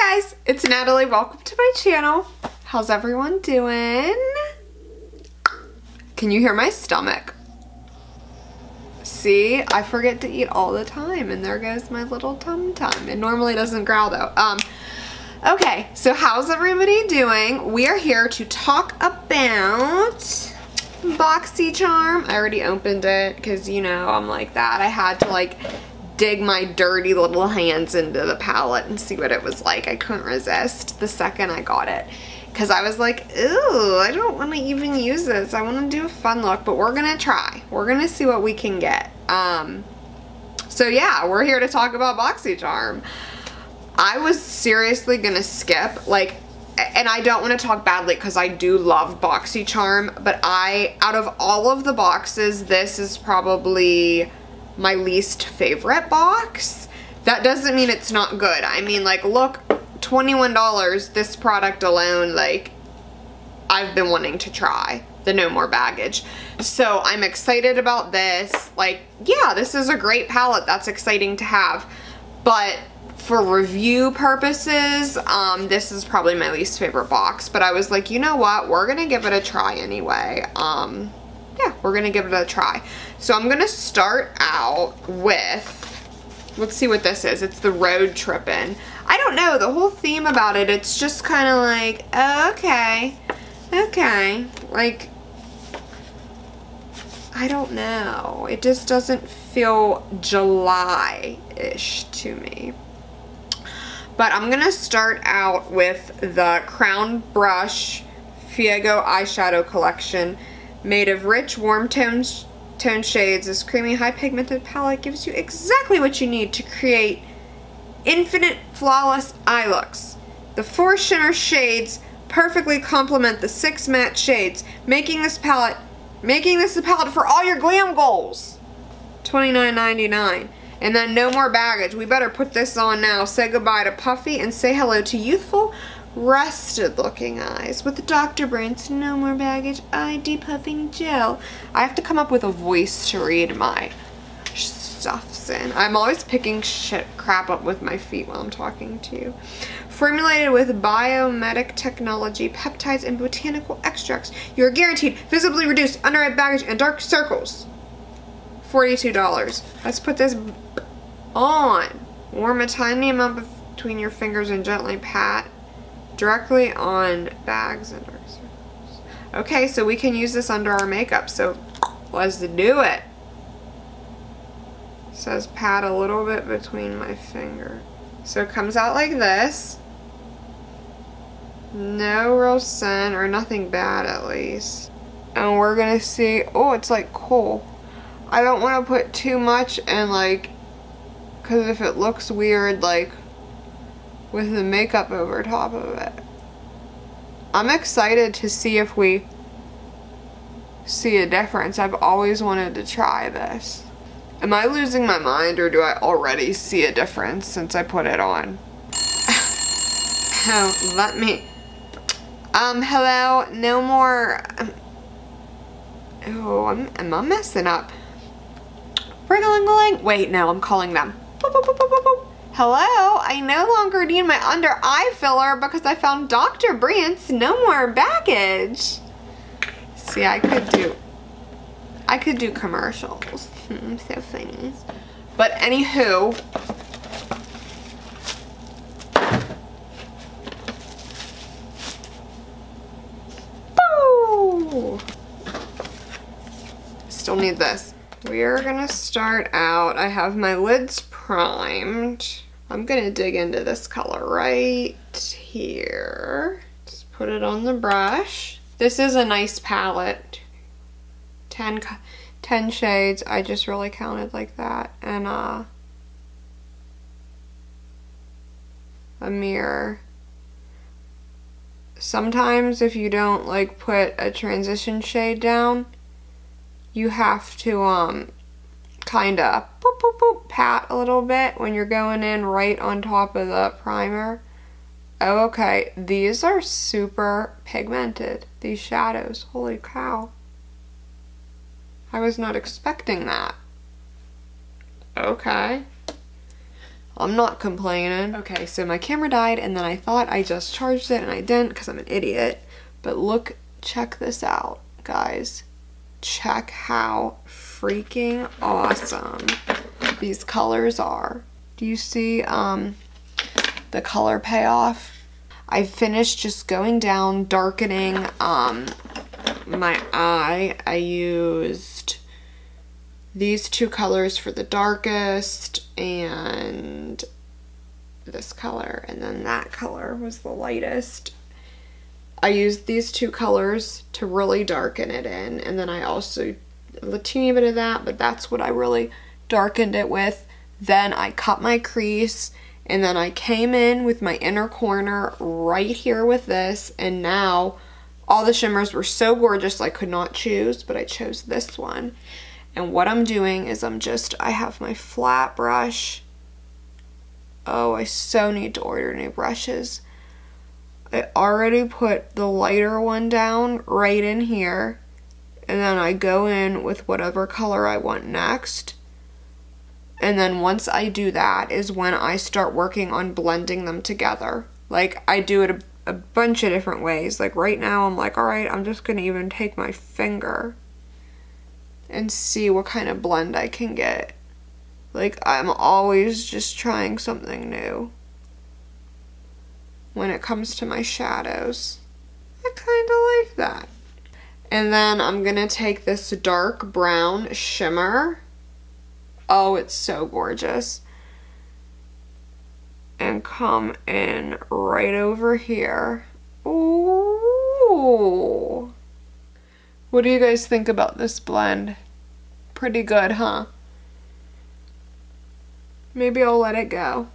Hey guys, it's Natalie. Welcome to my channel. How's everyone doing? Can you hear my stomach? See, I forget to eat all the time, and there goes my little tum-tum. It normally doesn't growl though. Okay, so how's everybody doing? We are here to talk about Boxycharm. I already opened it because, you know, I'm like that. I had to like dig my dirty little hands into the palette and see what it was like. I couldn't resist the second I got it because I was like, ooh, I don't want to even use this. I want to do a fun look, but we're gonna try. We're gonna see what we can get. So yeah, we're here to talk about Boxycharm. I was seriously gonna skip, like, and I don't want to talk badly because I do love Boxycharm, but out of all of the boxes, this is probably my least favorite box. That doesn't mean it's not good. I mean, like, look, $21, this product alone, like, I've been wanting to try the No More Baggage. So I'm excited about this. Like, yeah, this is a great palette. That's exciting to have. But for review purposes, this is probably my least favorite box. But I was like, you know what? We're gonna give it a try anyway. Yeah, we're gonna give it a try. So I'm gonna start out with, let's see what this is. It's the Road Trippin'. I don't know, the whole theme about it, it's just kind of like, oh, okay, like, I don't know. It just doesn't feel July-ish to me. But I'm gonna start out with the Crown Brush Fiego Eyeshadow Collection. Made of rich, warm tone shades, this creamy, high pigmented palette gives you exactly what you need to create infinite, flawless eye looks. The 4 shimmer shades perfectly complement the 6 matte shades, making this a palette for all your glam goals. $29.99. And then No More Baggage. We better put this on now. Say goodbye to puffy and say hello to youthful, rested looking eyes with Dr. Brandt's No More Baggage Eye Depuffing Gel. I have to come up with a voice to read my stuffs in. I'm always picking crap up with my feet while I'm talking to you. Formulated with biomedic technology, peptides, and botanical extracts, you're guaranteed visibly reduced under eye baggage and dark circles. $42. Let's put this on. Warm a tiny amount between your fingers and gently pat directly on bags and dark circles. Okay, so we can use this under our makeup, so let's do it. It says pat a little bit between my finger. So it comes out like this. No real scent, or nothing bad at least. And we're gonna see, oh, it's like coal. I don't want to put too much and like, because if it looks weird, like, with the makeup over top of it. I'm excited to see if we see a difference. I've always wanted to try this. Am I losing my mind, or do I already see a difference since I put it on? Oh, let me, hello, no more, oh, am I messing up? Ring-a-ling-a-ling. Wait, no, I'm calling them. Boop, boop, boop, boop, boop, boop. Hello, I no longer need my under eye filler because I found Dr. Brandt's No More Baggage. See, I could do commercials. So funny. But anywho, boo! Still need this. We're gonna start out, I have my lids primed. I'm gonna dig into this color right here. Just put it on the brush. This is a nice palette. 10 shades, I just really counted like that. And a mirror. Sometimes if you don't like put a transition shade down, you have to kinda boop, boop, boop, pat a little bit when you're going in right on top of the primer. Oh, okay, these are super pigmented, these shadows. Holy cow. I was not expecting that. Okay. I'm not complaining. Okay, so my camera died and then I thought I just charged it and I didn't because I'm an idiot. But look, check this out, guys. Check how freaking awesome these colors are. Do you see the color payoff? I finished just going down, darkening my eye. I used these two colors for the darkest and this color, and then that color was the lightest. I used these two colors to really darken it in, and then I also a teeny bit of that, but that's what I really darkened it with. Then I cut my crease, and then I came in with my inner corner right here with this, and now all the shimmers were so gorgeous I could not choose, but I chose this one. And what I'm doing is I have my flat brush. Oh, I so need to order new brushes. I already put the lighter one down right in here, and then I go in with whatever color I want next. And then once I do that is when I start working on blending them together. Like, I do it a bunch of different ways. Like right now I'm like, all right, I'm just gonna even take my finger and see what kind of blend I can get. Like, I'm always just trying something new when it comes to my shadows. I kind of like that. And then I'm gonna take this dark brown shimmer. Oh, it's so gorgeous. And come in right over here. Ooh. What do you guys think about this blend? Pretty good, huh? Maybe I'll let it go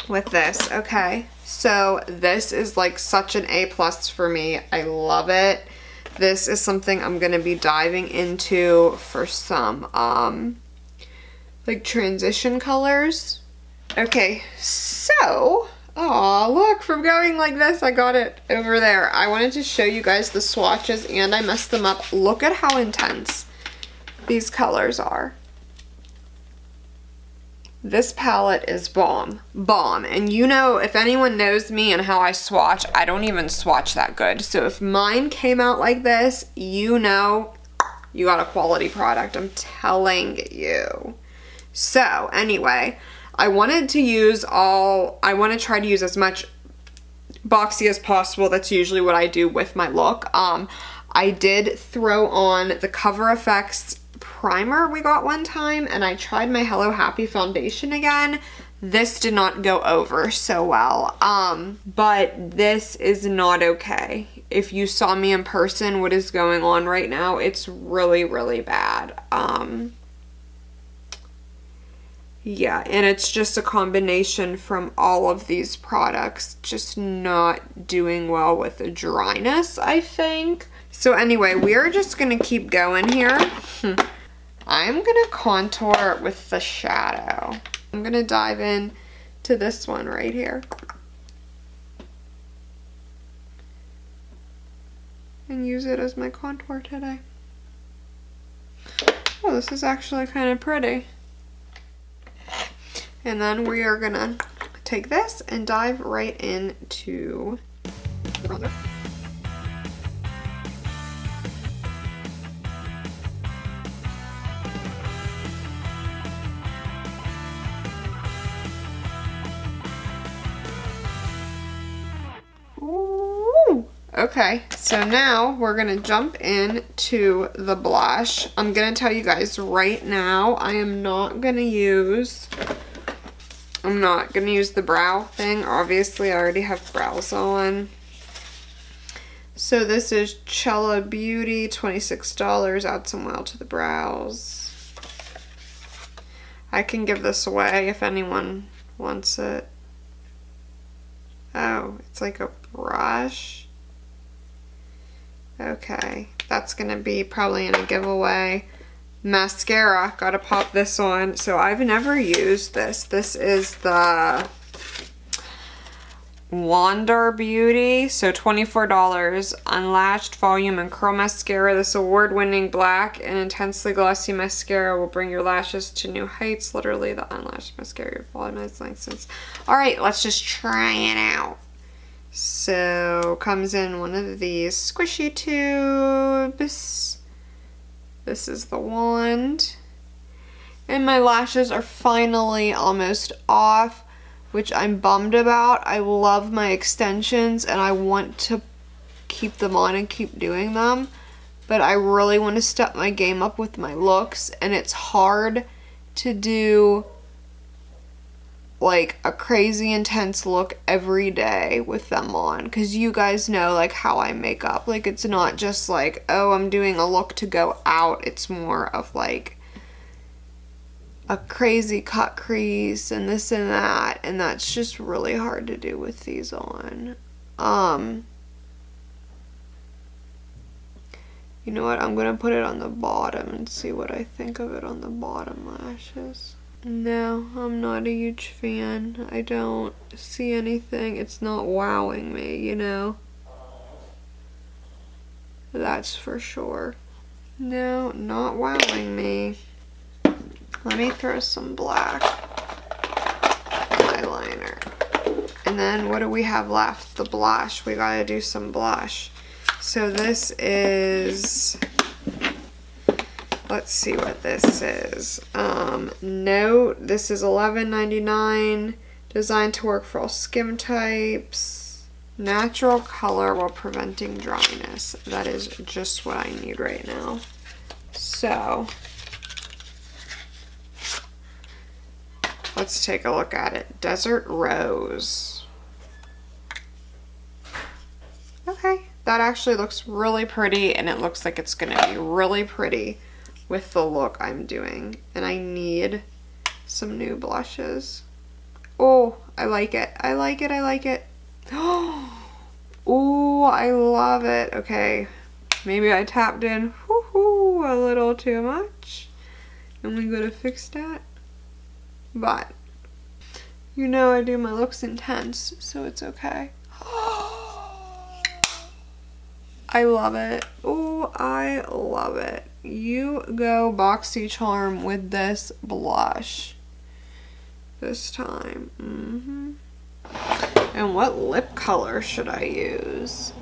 with this. Okay, so this is like such an A+ for me. I love it. This is something I'm gonna be diving into for some like transition colors. Okay, so, oh look, from going like this, I got it over there. I wanted to show you guys the swatches and I messed them up. Look at how intense these colors are. This palette is bomb. Bomb. And you know, if anyone knows me and how I swatch, I don't even swatch that good. So if mine came out like this, you know you got a quality product. I'm telling you. So anyway, I want to try to use as much boxy as possible. That's usually what I do with my look. I did throw on the Cover FX primer we got one time, and I tried my Hello Happy foundation again. This did not go over so well, but this is not okay. If you saw me in person, what is going on right now, it's really, really bad. Yeah, and it's just a combination from all of these products just not doing well with the dryness, I think. So anyway, we're just gonna keep going here. I'm gonna contour with the shadow. I'm gonna dive in to this one right here. And use it as my contour today. Oh, this is actually kind of pretty. And then we are gonna take this and dive right into the bronzer. Ooh. Okay, so now we're gonna jump into the blush. I'm gonna tell you guys right now, I'm not gonna use the brow thing. Obviously, I already have brows on. So this is Cella Beauty, $26. Add some oil to the brows. I can give this away if anyone wants it. Oh, it's like a brush. Okay, that's gonna be probably in a giveaway. Mascara, gotta pop this on. So I've never used this. This is the Wander Beauty, so $24. Unlatched Volume and Curl Mascara. This award-winning black and intensely glossy mascara will bring your lashes to new heights. Literally the unlatched mascara your volume has license. Alright, let's just try it out. So, comes in one of these squishy tubes. This is the wand. And my lashes are finally almost off, which I'm bummed about. I love my extensions and I want to keep them on and keep doing them, but I really want to step my game up with my looks, and it's hard to do like a crazy intense look every day with them on, because you guys know like how I make up. Like, it's not just like, oh, I'm doing a look to go out. It's more of like a crazy cut crease and this and that, and that's just really hard to do with these on. You know what, I'm gonna put it on the bottom and see what I think of it on the bottom lashes. No, I'm not a huge fan. I don't see anything. It's not wowing me, you know? That's for sure. No, not wowing me. Let me throw some black eyeliner. And then what do we have left? The blush. We gotta do some blush. So this is, let's see what this is. Note, this is $11.99. Designed to work for all skin types. Natural color while preventing dryness. That is just what I need right now. So let's take a look at it. Desert Rose. Okay, that actually looks really pretty, and it looks like it's gonna be really pretty with the look I'm doing. And I need some new blushes. Oh, I like it. I like it. I like it. Oh, I love it. Okay, maybe I tapped in a little too much, and we gotta fix that. But you know I do my looks intense, so it's okay. I love it. Oh, I love it. You go Boxycharm with this blush this time. And what lip color should I use?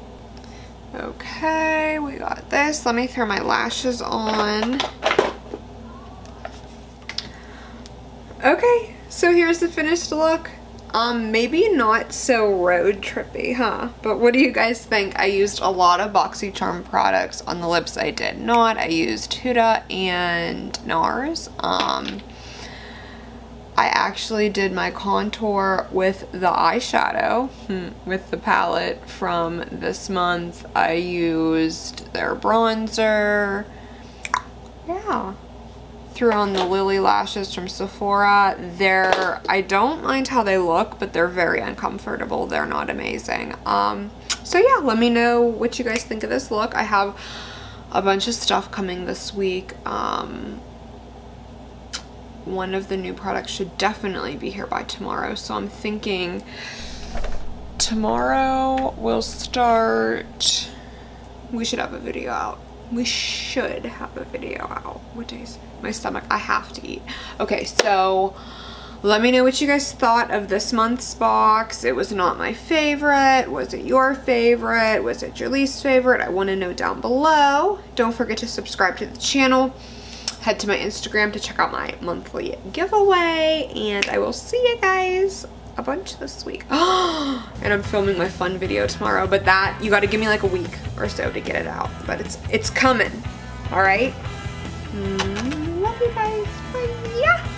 Okay, we got this. Let me throw my lashes on. Okay, so here's the finished look. Maybe not so road trippy, huh? But what do you guys think? I used a lot of Boxycharm products on the lips. I did not. I used Huda and NARS. I actually did my contour with the eyeshadow, with the palette from this month. I used their bronzer. Yeah. Threw on the Lily lashes from Sephora. I don't mind how they look, but they're very uncomfortable. They're not amazing. So yeah, let me know what you guys think of this look. I have a bunch of stuff coming this week. One of the new products should definitely be here by tomorrow, so I'm thinking tomorrow we'll start. We should have a video out. We should have a video out. What days? My stomach, I have to eat. Okay, so let me know what you guys thought of this month's box. It was not my favorite. Was it your favorite? Was it your least favorite? I want to know down below. Don't forget to subscribe to the channel. Head to my Instagram to check out my monthly giveaway, and I will see you guys a bunch this week. And I'm filming my fun video tomorrow, but that, you got to give me like a week or so to get it out, but it's coming. All right. Love you guys. Bye. Yeah.